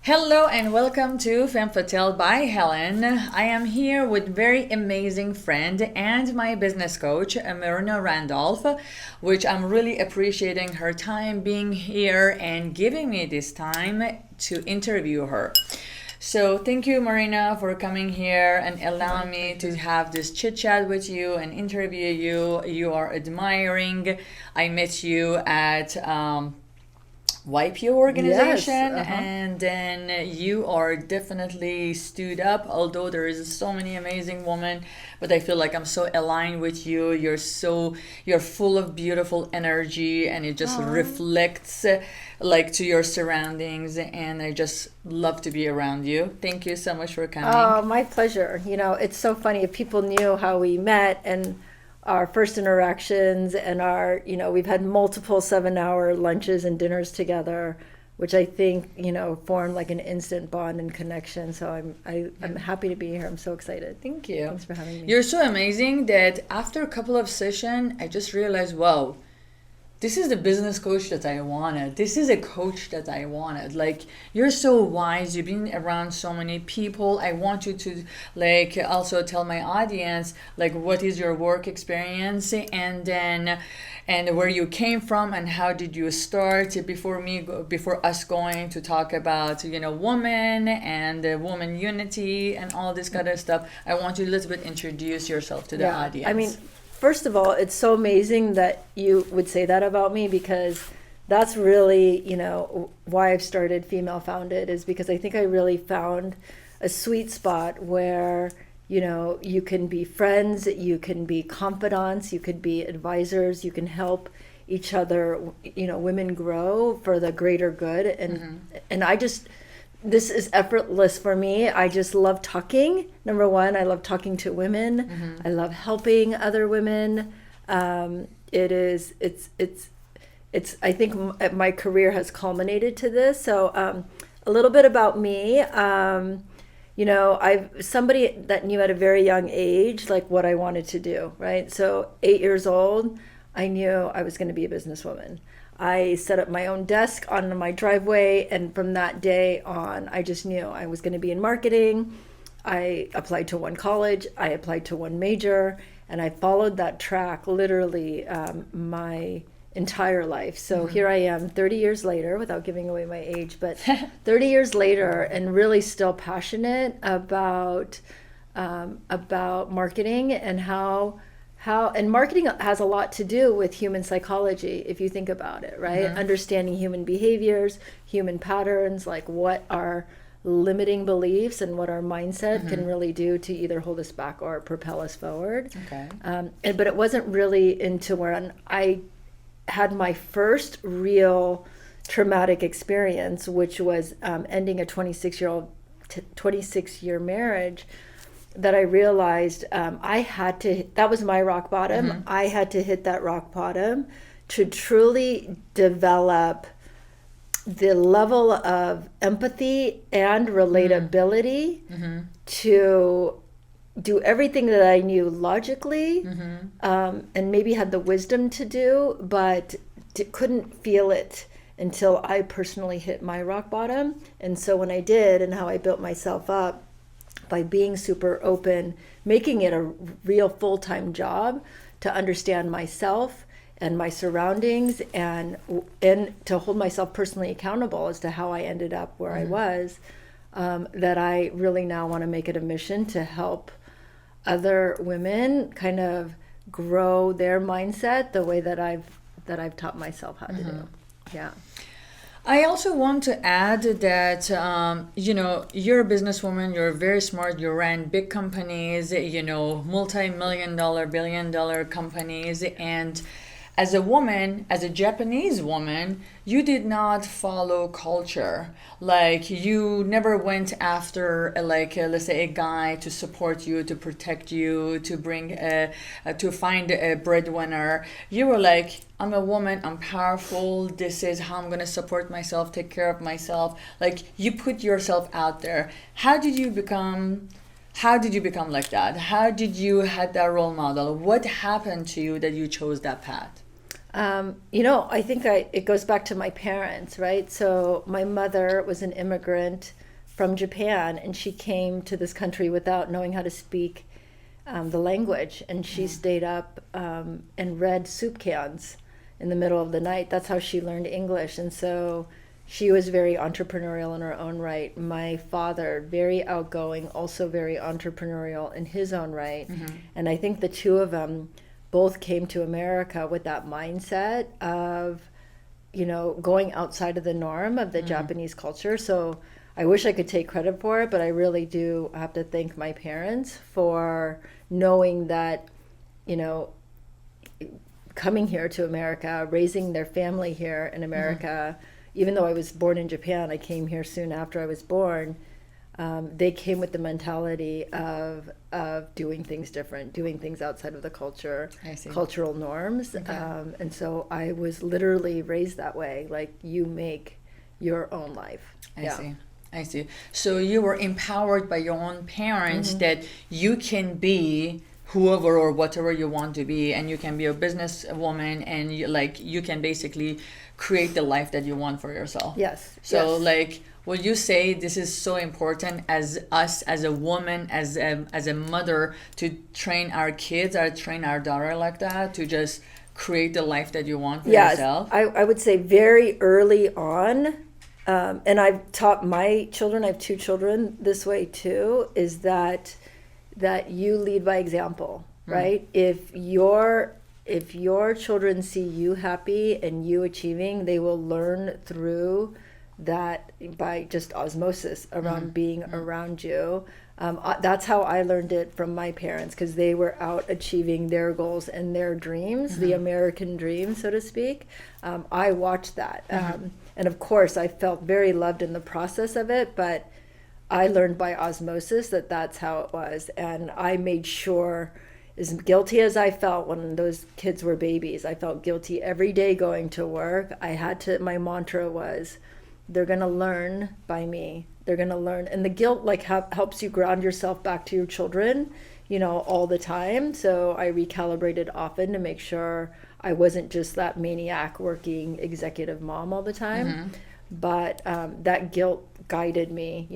Hello and welcome to Femme Fatale by Helen. I am here with very amazing friend and my business coach, Marina Randolph, which I'm really appreciating her time being here and giving me this time to interview her. So thank you, Marina, for coming here and allowing me to have this chit chat with you and interview you. You are admiring. I met you at YPO organization, Yes, and then you are definitely stood up, although there is so many amazing women, but I feel like I'm so aligned with you. You're full of beautiful energy, and it just reflects like to your surroundings, and I just love to be around you. Thank you so much for coming. Oh, my pleasure. It's so funny if people knew how we met and our first interactions and we've had multiple 7-hour lunches and dinners together, which I think, formed like an instant bond and connection. So I'm happy to be here. I'm so excited. Thank you. Thanks for having me. You're so amazing that after a couple of sessions, I just realized, wow, this is the business coach that I wanted. This is a coach that I wanted. Like, you're so wise. You've been around so many people. I want you to like also tell my audience like what is your work experience, and then and where you came from and how did you start before us going to talk about women and woman unity and all this kind of stuff. I want you to a little bit introduce yourself to the audience. I mean, first of all, it's so amazing that you would say that about me, because that's really, why I've started Female Founded, is because I think I really found a sweet spot where, you can be friends, you can be confidants, you could be advisors, you can help each other, women grow for the greater good. And this is effortless for me. I just love talking. Number one, I love talking to women. I love helping other women. It's I think my career has culminated to this. So a little bit about me. I've somebody that knew at a very young age like what I wanted to do, right? So 8 years old, I knew I was going to be a businesswoman. I set up my own desk on my driveway, and from that day on, I just knew I was going to be in marketing. I applied to one college, I applied to one major, and I followed that track literally my entire life. So here I am 30 years later, without giving away my age, but 30 years later, and really still passionate about marketing and how and marketing has a lot to do with human psychology, if you think about it, right? Understanding human behaviors, human patterns, like what our limiting beliefs and what our mindset can really do to either hold us back or propel us forward. Okay. But it wasn't really into where I had my first real traumatic experience, which was ending a 26-year marriage, that I realized that was my rock bottom. I had to hit that rock bottom to truly develop the level of empathy and relatability to do everything that I knew logically, and maybe had the wisdom to do, but couldn't feel it until I personally hit my rock bottom. And so when I did, and how I built myself up by being super open, making it a real full-time job to understand myself and my surroundings, and to hold myself personally accountable as to how I ended up where I was, that I really now want to make it a mission to help other women kind of grow their mindset the way that I've taught myself how to do. Yeah. I also want to add that, you're a businesswoman, you're very smart, you ran big companies, multi-million-dollar, billion-dollar companies, and as a woman, as a Japanese woman, you did not follow culture. Like, you never went after, let's say, a guy to support you, to protect you, to to find a breadwinner. You were like, I'm a woman, I'm powerful, this is how I'm going to support myself, take care of myself. Like, you put yourself out there. How did you become like that? How did you had that role model? What happened to you that you chose that path? I think it goes back to my parents, right? So my mother was an immigrant from Japan, and she came to this country without knowing how to speak the language, and she stayed up and read soup cans in the middle of the night. That's how she learned English. And so she was very entrepreneurial in her own right. My father, very outgoing, also very entrepreneurial in his own right. And I think the two of them both came to America with that mindset of, going outside of the norm of the Japanese culture. So I wish I could take credit for it, but I really do have to thank my parents for knowing that, coming here to America, raising their family here in America, even though I was born in Japan, I came here soon after I was born. They came with the mentality of doing things different, doing things outside of the cultural norms. Okay. And so I was literally raised that way, like you make your own life. I see. So you were empowered by your own parents that you can be whoever or whatever you want to be, and you can be a businesswoman, and you can basically create the life that you want for yourself. Yes. So would you say this is so important as us, as a woman, as a mother, to train our kids or train our daughter like that, to just create the life that you want for yourself? I would say very early on, and I've taught my children, I have 2 children this way too, is that you lead by example, right? If your children see you happy and you achieving, they will learn through that by just osmosis around being around you. That's how I learned it from my parents, because they were out achieving their goals and their dreams, the American dream, so to speak. I watched that. And of course, I felt very loved in the process of it, but I learned by osmosis that that's how it was. And I made sure, as guilty as I felt when those kids were babies, I felt guilty every day going to work. My mantra was, they're going to learn by me. They're going to learn. And the guilt helps you ground yourself back to your children, all the time. So I recalibrated often to make sure I wasn't just that maniac working executive mom all the time. But that guilt guided me.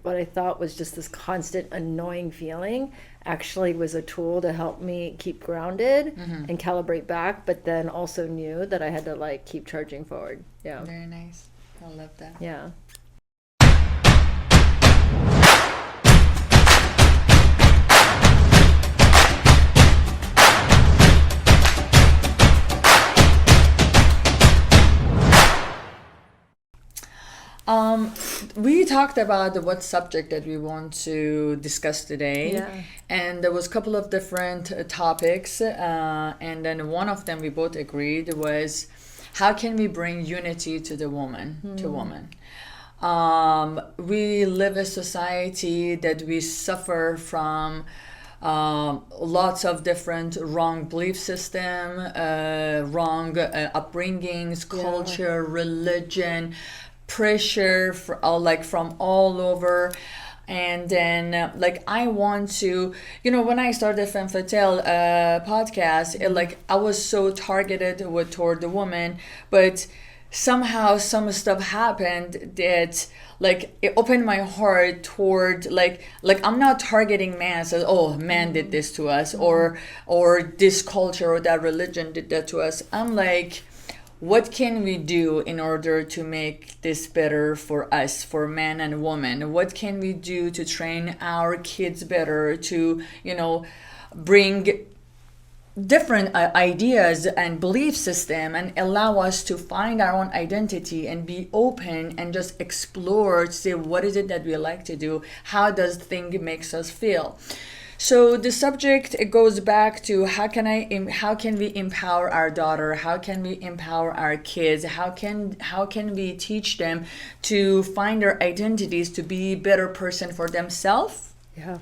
What I thought was just this constant annoying feeling actually was a tool to help me keep grounded and calibrate back, but then also knew that I had to keep charging forward. Yeah. Very nice. I love that. Yeah. We talked about what subject that we want to discuss today, and there was a couple of different topics, and then one of them we both agreed was, how can we bring unity to the woman, to woman? We live a society that we suffer from lots of different wrong belief system, wrong upbringings, culture, religion, pressure from all over. And then I want to, when I started Femme Fatale podcast, I was so targeted toward the woman, but somehow some stuff happened that it opened my heart toward I'm not targeting man, so man did this to us, or this culture or that religion did that to us. I'm what can we do in order to make this better for us, for man and woman? What can we do to train our kids better, to bring different ideas and belief system, and allow us to find our own identity and be open and just explore to say, what is it that we like to do? How does thing makes us feel? So the subject, it goes back to how can we empower our daughter? How can we empower our kids? How can we teach them to find their identities, to be a better person for themselves,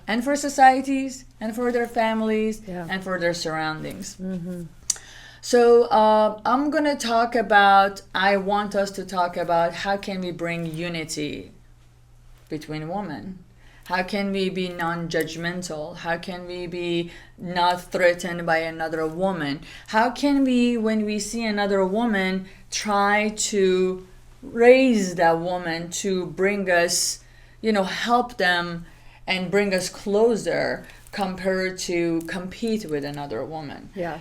and for societies, and for their families, and for their surroundings. So I want us to talk about how can we bring unity between women. How can we be non-judgmental? How can we be not threatened by another woman? How can we, when we see another woman, try to raise that woman to bring us, help them and bring us closer compared to compete with another woman? Yeah.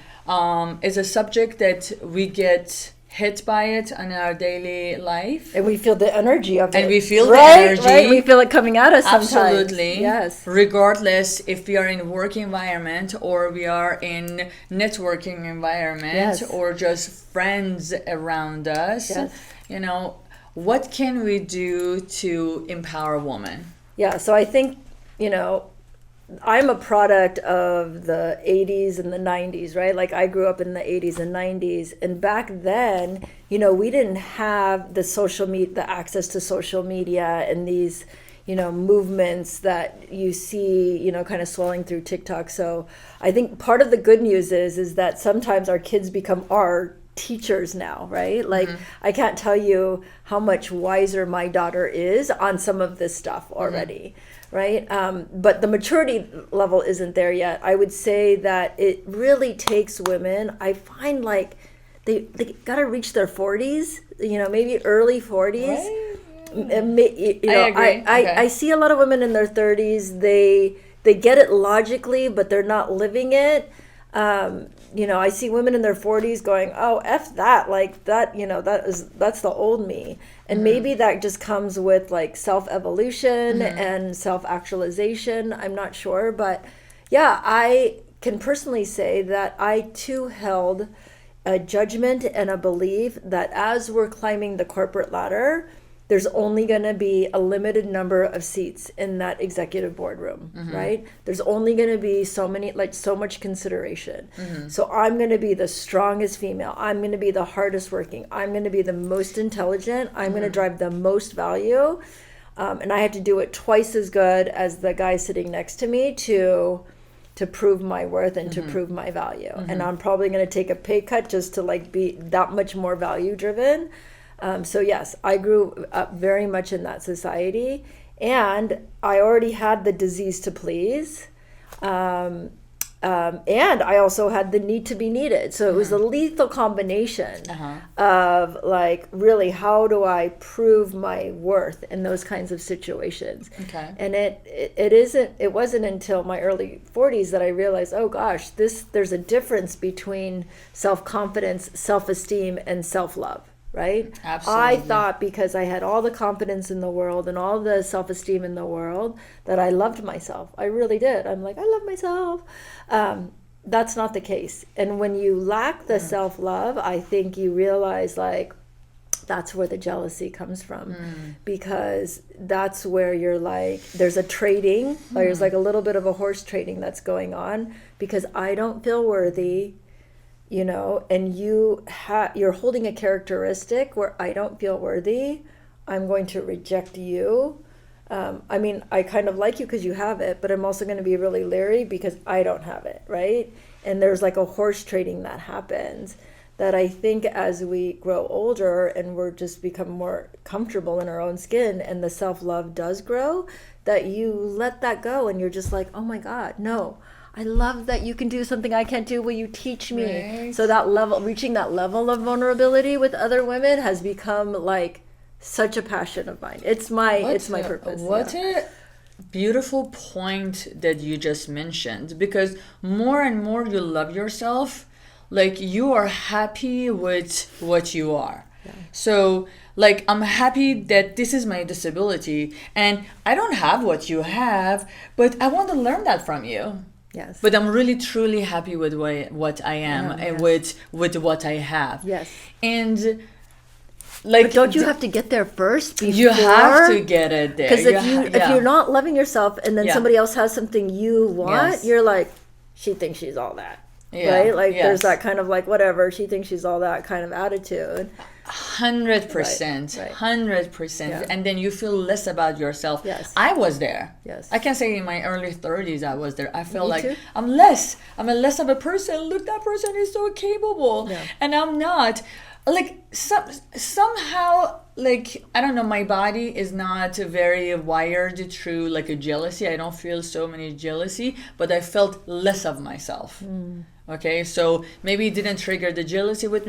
It's a subject that we get hit by it in our daily life. And we feel the energy of it. And we feel right, the energy. Right, we feel it coming at us sometimes. Absolutely. Yes. Regardless if we are in a work environment or we are in networking environment, yes, or just friends around us. Yes. What can we do to empower women? Yeah, so I think, I'm a product of the 80s and the 90s, right? Like I grew up in the 80s and 90s. And back then, we didn't have the social media, the access to social media and these, movements that you see, kind of swelling through TikTok. So I think part of the good news is that sometimes our kids become our teachers now, right? Like I can't tell you how much wiser my daughter is on some of this stuff already. Right? But the maturity level isn't there yet. I would say that it really takes women. I find like they got to reach their 40s, maybe early 40s. Right. I agree. I see a lot of women in their 30s. They get it logically, but they're not living it. I see women in their 40s going, oh, F that, like that, that's the old me. And maybe that just comes with like self-evolution and self-actualization. I'm not sure. But yeah, I can personally say that I too held a judgment and a belief that as we're climbing the corporate ladder, there's only going to be a limited number of seats in that executive boardroom, right? There's only going to be so much consideration. So I'm going to be the strongest female. I'm going to be the hardest working. I'm going to be the most intelligent. I'm going to drive the most value. And I have to do it twice as good as the guy sitting next to me to prove my worth and to prove my value. And I'm probably going to take a pay cut just to like be that much more value driven. So yes, I grew up very much in that society, and I already had the disease to please, and I also had the need to be needed. So it was a lethal combination of like, really, how do I prove my worth in those kinds of situations? Okay. And it wasn't until my early 40s that I realized, oh gosh, there's a difference between self-confidence, self-esteem, and self-love. Right? Absolutely. I thought because I had all the confidence in the world and all the self-esteem in the world that I loved myself. I really did. I'm like, I love myself. That's not the case. And when you lack the self-love, I think you realize like that's where the jealousy comes from, because that's where you're like, there's a trading, or there's like a little bit of a horse trading that's going on because I don't feel worthy. And you're holding a characteristic where I don't feel worthy, I'm going to reject you. I kind of like you because you have it, but I'm also going to be really leery because I don't have it, right? And there's like a horse trading that happens that I think as we grow older and we're just become more comfortable in our own skin and the self-love does grow, that you let that go and you're just like, oh my God, no. I love that you can do something I can't do. Will you teach me? Right. So that level, reaching that level of vulnerability with other women has become like such a passion of mine. It's my purpose. What a beautiful point that you just mentioned, because more and more you love yourself, like you are happy with what you are. Yeah. So like, I'm happy that this is my disability and I don't have what you have, but I want to learn that from you. Yes. But I'm really truly happy with what I am and with what I have. Yes. And like, but don't you have to get there first before? You have to get it there. Because if you're not loving yourself and then somebody else has something you want, you're like, she thinks she's all that. Yeah. Right? Like there's that kind of like, whatever, she thinks she's all that kind of attitude. 100%, 100%. And then you feel less about yourself. Yes. I was there. Yes. I can say in my early 30s I was there. I felt like too. I'm less of a person. Look, that person is so capable. Yeah. And I'm not. like somehow, like, I don't know, my body is not very wired through like a jealousy. I don't feel so many jealousy, but I felt less of myself. Okay, so maybe it didn't trigger the jealousy with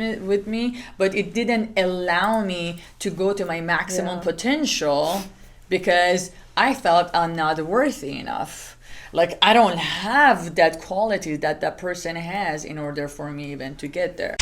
me, but it didn't allow me to go to my maximum potential, because I felt I'm not worthy enough. Like, I don't have that quality that that person has in order for me even to get there.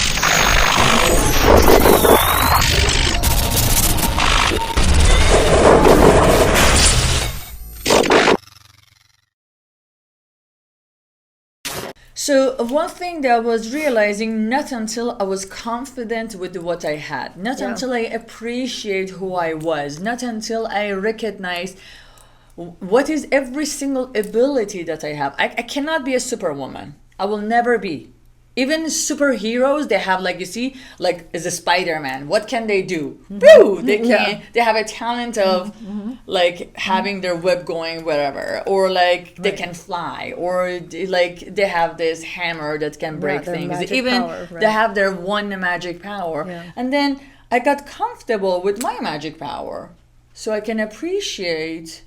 So one thing that I was realizing, not until I was confident with what I had, not until I appreciate who I was, not until I recognized what is every single ability that I have. I cannot be a superwoman. I will never be. Even superheroes, they have, like, you see, like, is a Spider-Man. What can they do? Boo! They can. They have a talent of, like, having their web going wherever, or like they can fly, or like they have this hammer that can break things. Even power, they have their one magic power. And then I got comfortable with my magic power, so I can appreciate,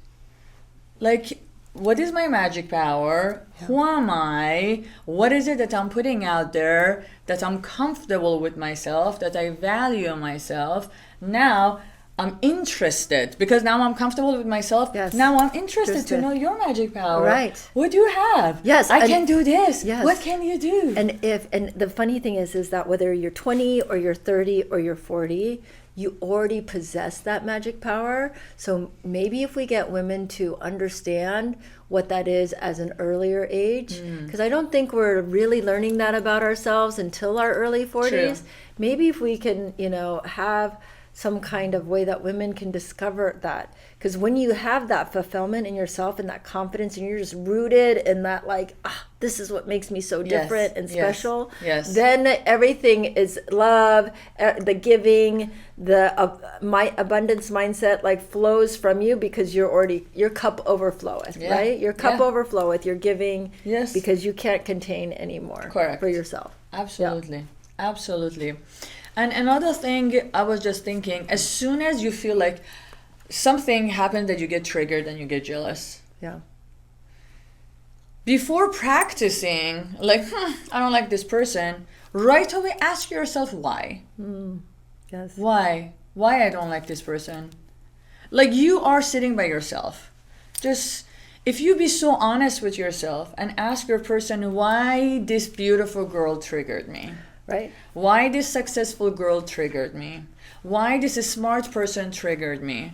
like, what is my magic power? Who am I? What is it that I'm putting out there, that I'm comfortable with myself, that I value myself? Now I'm interested, because now I'm comfortable with myself. Now I'm interested to know your magic power. Right. What do you have? I can do this. What can you do? And the funny thing is that whether you're 20 or you're 30 or you're 40, you already possess that magic power. So maybe if we get women to understand what that is as an earlier age, because I don't think we're really learning that about ourselves until our early 40s. True. Maybe if we can, have some kind of way that women can discover that. Because when you have that fulfillment in yourself and that confidence, and you're just rooted in that, like, this is what makes me so different and special, then everything is love, the giving, my abundance mindset, like, flows from you, because your cup overfloweth, right? Your cup overfloweth, you're giving, because you can't contain anymore. Correct. For yourself. Absolutely. Absolutely. And another thing, I was just thinking, as soon as you feel like something happened that you get triggered and you get jealous. Before practicing, like, I don't like this person, right away ask yourself why. Why? Why I don't like this person? Like, you are sitting by yourself. Just, if you be so honest with yourself and ask your person why this beautiful girl triggered me. Right. Why this successful girl triggered me? Why this smart person triggered me?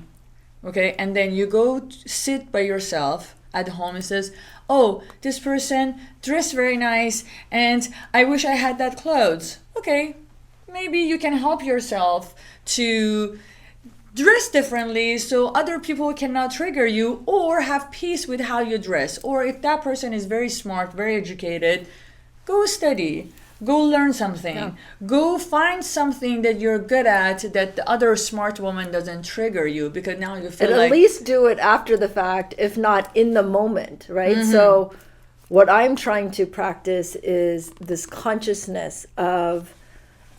Okay, and then you go sit by yourself at home and says, oh, this person dressed very nice and I wish I had that clothes. Okay, maybe you can help yourself to dress differently so other people cannot trigger you, or have peace with how you dress. Or if that person is very smart, very educated, go study. Go learn something. Go find something that you're good at that the other smart woman doesn't trigger you, because now you feel at least do it after the fact, if not in the moment, right? So what I'm trying to practice is this consciousness of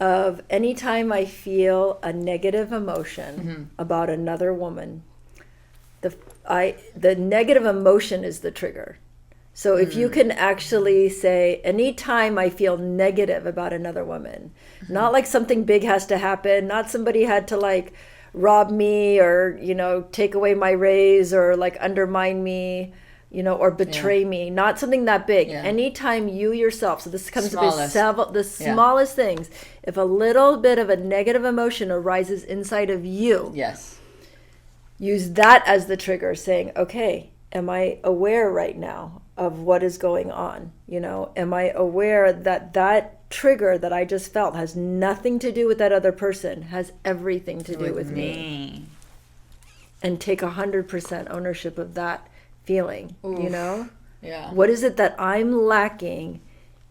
anytime I feel a negative emotion about another woman, the negative emotion is the trigger. So if you can actually say, anytime I feel negative about another woman, not like something big has to happen, not somebody had to, like, rob me or, take away my raise or, like, undermine me, or betray me, not something that big. Anytime you yourself, so this comes to the smallest things, if a little bit of a negative emotion arises inside of you, use that as the trigger, saying, okay, am I aware right now of what is going on? Am I aware that trigger that I just felt has nothing to do with that other person, has everything to do with me? And take 100% ownership of that feeling. Oof. What is it that I'm lacking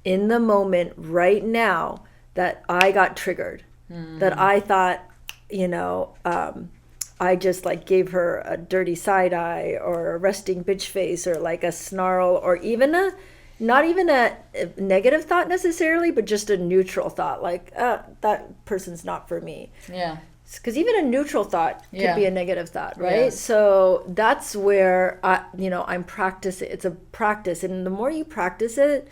in the moment right now that I got triggered, that I thought, I just, like, gave her a dirty side eye or a resting bitch face or, like, a snarl, or even a not even a negative thought necessarily, but just a neutral thought, like, that person's not for me. Yeah. Because even a neutral thought could be a negative thought, right? Yes. So that's where I'm practicing. It's a practice, and the more you practice it,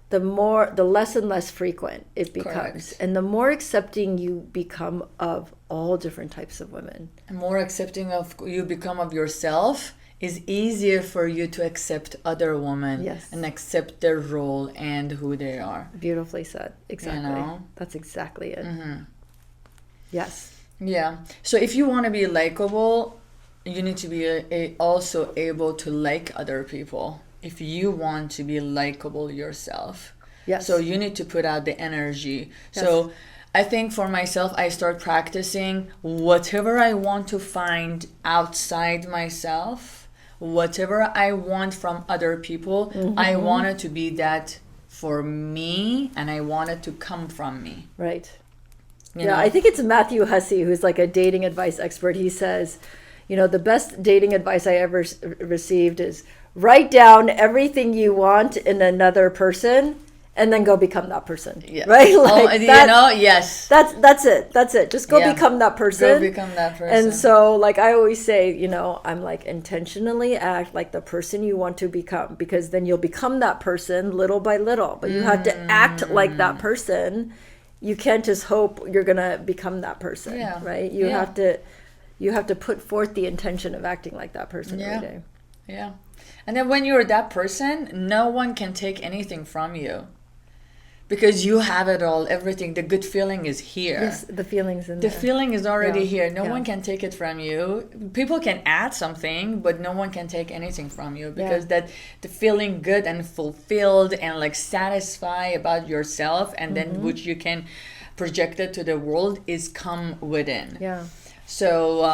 the less and less frequent it becomes. Correct. And the more accepting you become of all different types of women. And more accepting of you become of yourself is easier for you to accept other women. Yes. And accept their role and who they are. Beautifully said. Exactly. You know? That's exactly it. Yes. Yeah. So if you want to be likable, you need to be also able to like other people. If you want to be likable yourself. Yes. So you need to put out the energy. Yes. So I think for myself, I start practicing whatever I want to find outside myself, whatever I want from other people, I want it to be that for me, and I want it to come from me. Right. You know? I think it's Matthew Hussey, who's like a dating advice expert. He says, the best dating advice I ever received is write down everything you want in another person and then go become that person. Yeah. Right? Like yes. That's it. That's it. Just go become that person. Go become that person. And so, like I always say, I'm like, intentionally act like the person you want to become, because then you'll become that person little by little. But you have to act like that person. You can't just hope you're gonna become that person, right? You have to put forth the intention of acting like that person every day. Yeah. And then when you're that person, no one can take anything from you. Because you have it all, everything. The good feeling is here. Yes, the feeling's in there. The feeling is already here. No one can take it from you. People can add something, but no one can take anything from you. Because that the feeling good and fulfilled and like satisfied about yourself, and then which you can project it to the world, is come within. Yeah. So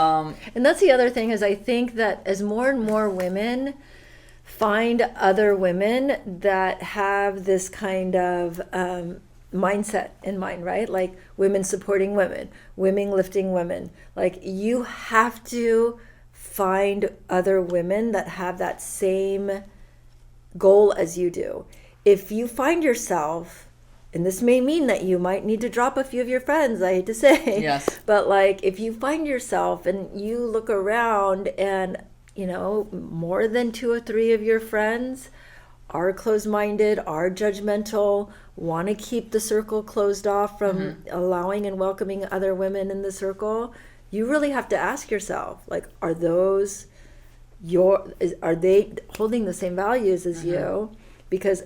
and that's the other thing, is I think that as more and more women find other women that have this kind of mindset in mind, right? Like women supporting women, women lifting women. Like you have to find other women that have that same goal as you do. If you find yourself, and this may mean that you might need to drop a few of your friends, I hate to say. Yes. But like if you find yourself and you look around and more than 2 or 3 of your friends are closed-minded, are judgmental, want to keep the circle closed off from allowing and welcoming other women in the circle, you really have to ask yourself, like, are they holding the same values as you? Because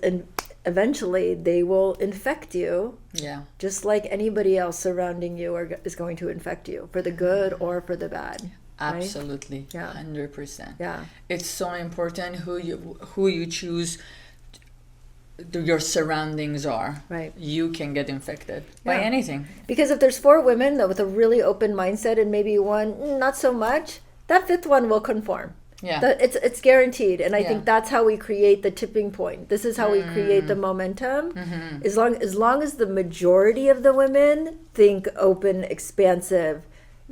eventually they will infect you, just like anybody else surrounding you is going to infect you, for the good or for the bad. Absolutely. Right? Yeah. 100%. Yeah. It's so important who you choose. Your surroundings are. Right. You can get infected by anything. Because if there's 4 women with a really open mindset and maybe one not so much, that 5th one will conform. Yeah. It's guaranteed. And I think that's how we create the tipping point. This is how we create the momentum. As long as the majority of the women think open, expansive,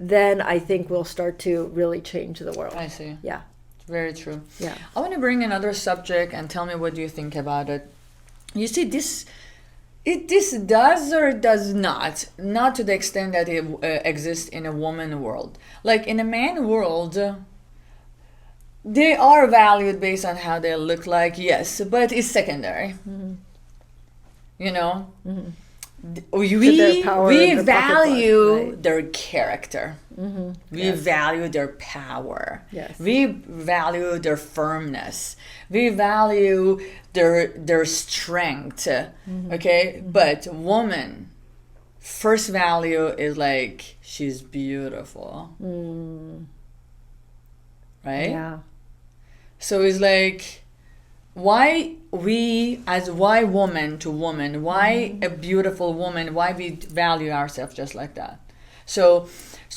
then I think we'll start to really change the world. I see. Yeah. Very true. Yeah. I want to bring another subject and tell me what you think about it. You see, this does or does not to the extent that it exists in a woman world. Like in a man world, they are valued based on how they look like, yes, but it's secondary. We value their character. We value their power. Yes. We value their firmness. We value their strength. Okay? But woman, first value is like, she's beautiful. Right? Yeah. So it's like, why woman to woman, why a beautiful woman, why we value ourselves just like that. So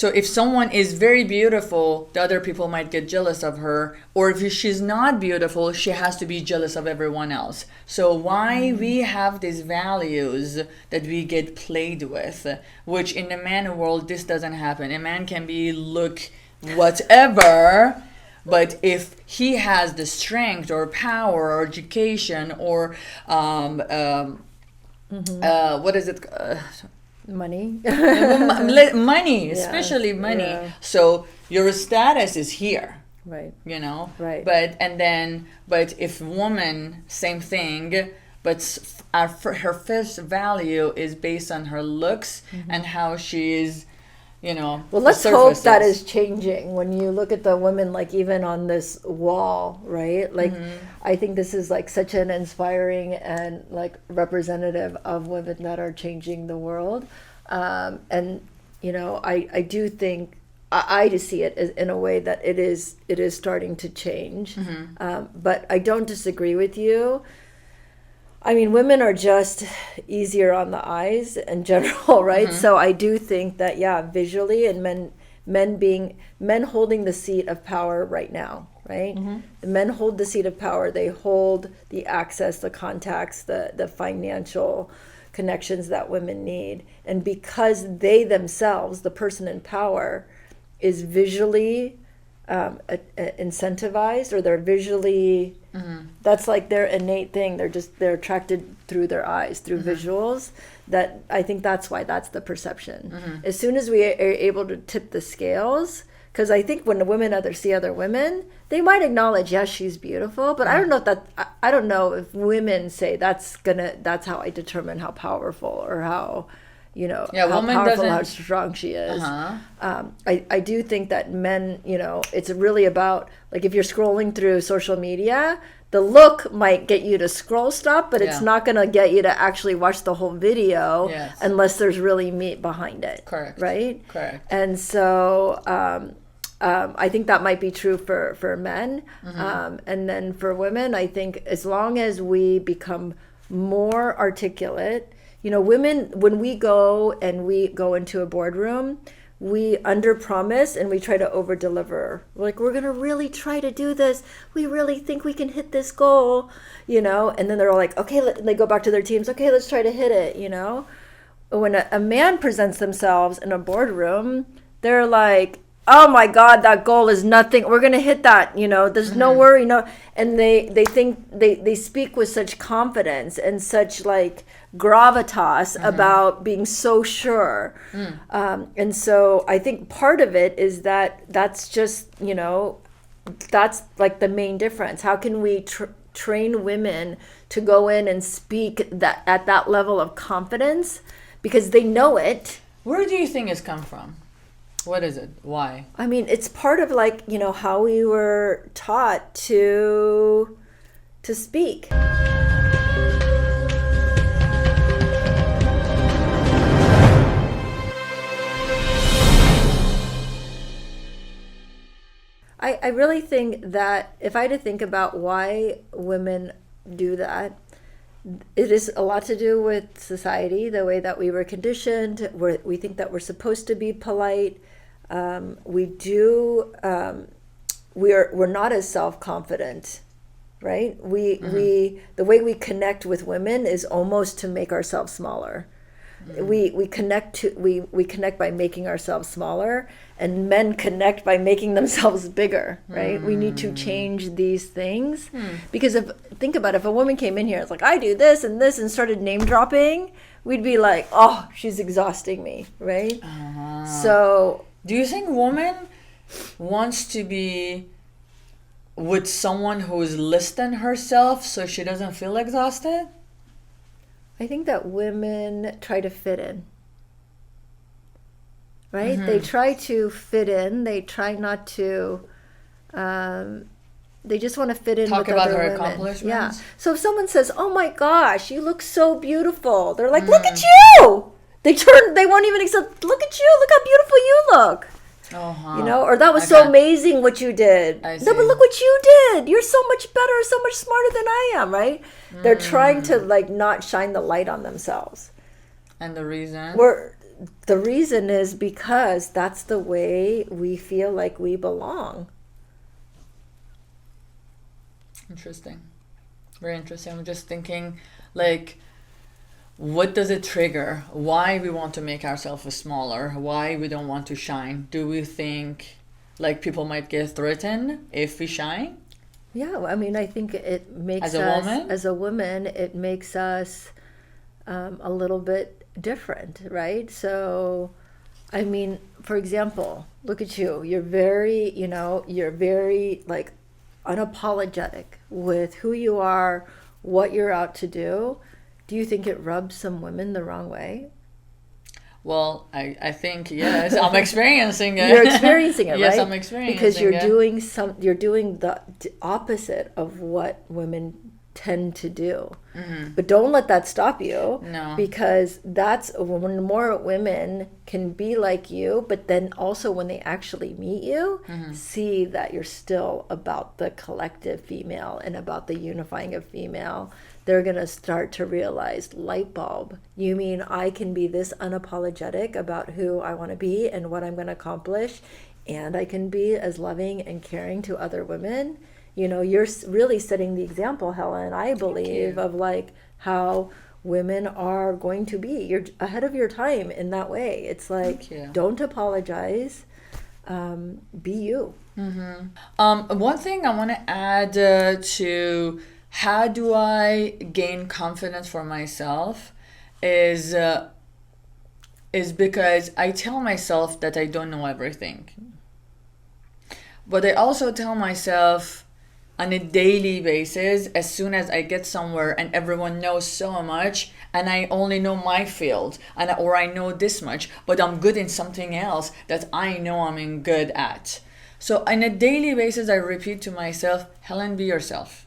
if someone is very beautiful, the other people might get jealous of her, or if she's not beautiful, she has to be jealous of everyone else. So why we have these values that we get played with, which in the man world, this doesn't happen. A man can be look whatever, But if he has the strength or power or education or what is it? Money. Money, especially money. Yeah. So your status is here. Right. You know. Right. But if woman, same thing. But her first value is based on her looks and how she is, you know. Well, let's hope that is changing. When you look at the women, like even on this wall, right? Like, I think this is like such an inspiring and like representative of women that are changing the world. And you know, I do think I just see it as, in a way that it is starting to change. But I don't disagree with you. I mean, women are just easier on the eyes in general, right? So I do think that, yeah, visually, and men holding the seat of power right now, right? The men hold the seat of power. They hold the access, the contacts, the financial connections that women need. And because they themselves, the person in power, is visually incentivized, or they're visually, that's like their innate thing. They're attracted through their eyes, through visuals. That I think that's why that's the perception. As soon as we are able to tip the scales, because I think when the women see other women, they might acknowledge, yes, she's beautiful, but I don't know if women say that's how I determine how powerful or how, you know, how powerful, how strong she is. I do think that men, you know, it's really about, like, if you're scrolling through social media, the look might get you to scroll stop, but it's not going to get you to actually watch the whole video unless there's really meat behind it. Correct. Right? Correct. And so I think that might be true for men. And then for women, I think as long as we become more articulate, you know, women, when we go into a boardroom, we underpromise and we try to overdeliver. We're like, we're going to really try to do this. We really think we can hit this goal, you know? And then they're all like, okay, they go back to their teams. Okay, let's try to hit it, you know? When a man presents themselves in a boardroom, they're like, oh my God, that goal is nothing. We're going to hit that, you know, there's no worry, no. And they think they speak with such confidence and such like gravitas about being so sure. And so I think part of it is that's just, you know, that's like the main difference. How can we train women to go in and speak that at that level of confidence, because they know it. Where do you think it's come from? What is it? Why? I mean, it's part of, like, you know, how we were taught to speak. I really think that if I had to think about why women do that, it is a lot to do with society, the way that we were conditioned. We think that we're supposed to be polite. We're not as self-confident, right? The way we connect with women is almost to make ourselves smaller. We connect by making ourselves smaller, and men connect by making themselves bigger, right? We need to change these things, because think about it, if a woman came in here, it's like, I do this and started name dropping, we'd be like, oh, she's exhausting me, right? So do you think woman wants to be with someone who is less than herself so she doesn't feel exhausted? I think that women try to fit in, right? They try to fit in. They try not to, they just want to fit in Talk with about other her women. accomplishments? Yeah. So if someone says, oh my gosh, you look so beautiful, they're like, look at you! They won't even accept, look at you, look how beautiful you look. You know, or that was so amazing what you did. No, but look what you did. You're so much better, so much smarter than I am, right? They're trying to, like, not shine the light on themselves. And the reason? The reason is because that's the way we feel like we belong. Interesting. Very interesting. I'm just thinking, like, what does it trigger? Why we want to make ourselves smaller? Why we don't want to shine? Do we think, like people might get threatened if we shine. Yeah, I mean, I think it makes As a us, woman? as a woman, it makes us a little bit different, right? So, I mean, for example, look at you. You're very, you're very like unapologetic with who you are, what you're out to do. Do you think it rubs some women the wrong way? Well, I think, yes, I'm experiencing it. You're experiencing it, Yes, right? I'm experiencing because you're it. you're doing the opposite of what women tend to do. But don't let that stop you. No. Because that's when more women can be like you, but then also when they actually meet you, see that you're still about the collective female and about the unifying of female. They're going to start to realize, light bulb, you mean I can be this unapologetic about who I want to be and what I'm going to accomplish, and I can be as loving and caring to other women? You're really setting the example, Helen, I believe, of like how women are going to be. You're ahead of your time in that way. It's like, don't apologize, be you. One thing I want to add to how do I gain confidence for myself is because I tell myself that I don't know everything. But I also tell myself on a daily basis, as soon as I get somewhere and everyone knows so much and I only know my field or I know this much, but I'm good in something else that I know I'm good at. So on a daily basis, I repeat to myself, Helen, be yourself.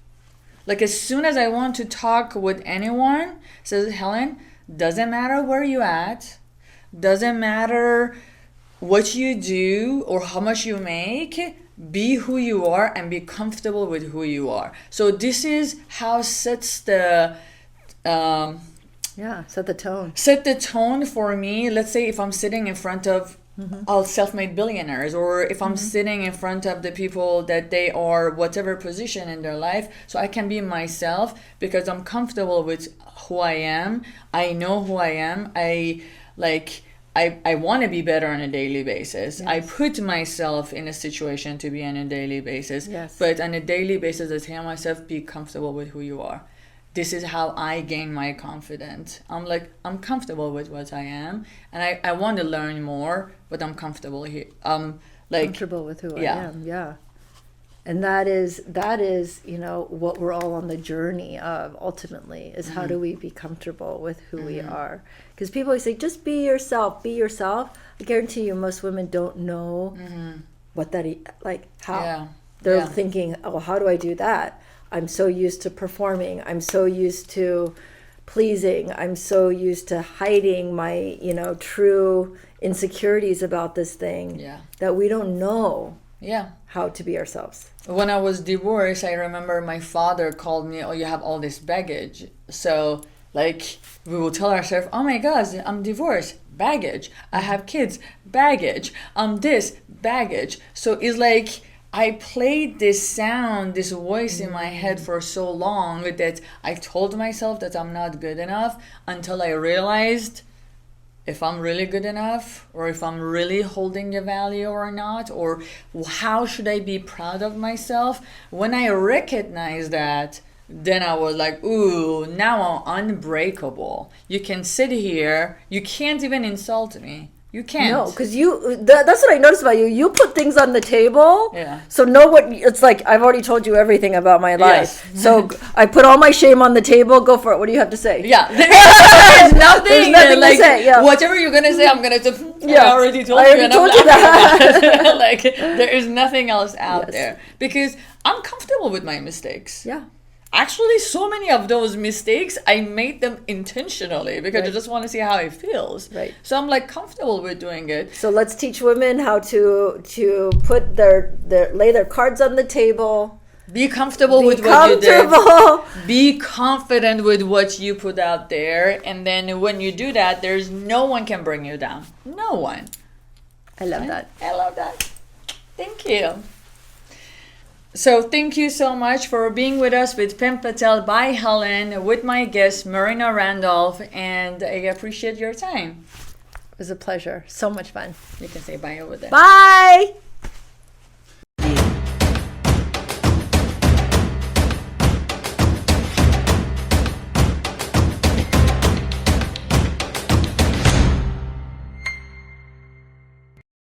Like as soon as I want to talk with anyone, says Helen, doesn't matter where you at, doesn't matter what you do or how much you make, be who you are and be comfortable with who you are. So this is how sets the set the tone. Set the tone for me. Let's say if I'm sitting in front of all self-made billionaires, or if I'm sitting in front of the people that they are whatever position in their life, so I can be myself because I'm comfortable with who I am. I know who I am. I want to be better on a daily basis. Yes. I put myself in a situation to be on a daily basis. Yes. But on a daily basis, I tell myself, be comfortable with who you are. This is how I gain my confidence. I'm comfortable with what I am, and I want to learn more, but I'm comfortable here. Comfortable with who I am. Yeah. And that is, what we're all on the journey of ultimately is how do we be comfortable with who we are? Because people always say, just be yourself, be yourself. I guarantee you most women don't know what that, how. Yeah. They're thinking, oh, how do I do that? I'm so used to performing. I'm so used to pleasing. I'm so used to hiding my, true insecurities about this thing that we don't know how to be ourselves. When I was divorced, I remember my father called me, oh, you have all this baggage. So we will tell ourselves, oh my God, I'm divorced, baggage. I have kids, baggage. I'm this, baggage. So it's like I played this sound, this voice in my head for so long that I told myself that I'm not good enough until I realized if I'm really good enough, or if I'm really holding a value or not, or how should I be proud of myself. When I recognized that, then I was like, ooh, now I'm unbreakable. You can sit here, you can't even insult me. You can't. No, because that's what I noticed about you. You put things on the table. Yeah. So it's like, I've already told you everything about my life. Yes. So I put all my shame on the table. Go for it. What do you have to say? Yeah. There's nothing. There's nothing to say. Yeah. Whatever you're going to say, I'm going to Yeah. I already told I you. already told you that. There is nothing else out there. Because I'm comfortable with my mistakes. Yeah. Actually, so many of those mistakes, I made them intentionally because I just want to see how it feels. Right. So I'm comfortable with doing it. So let's teach women how to put lay their cards on the table. Be comfortable with what you did. Comfortable. Be confident with what you put out there. And then when you do that, there's no one can bring you down. No one. I love that. I love that. Thank you. So thank you so much for being with us with Femme Fatale by Helen, with my guest Marina Randolph, and I appreciate your time. It was a pleasure. So much fun. You can say bye over there. Bye.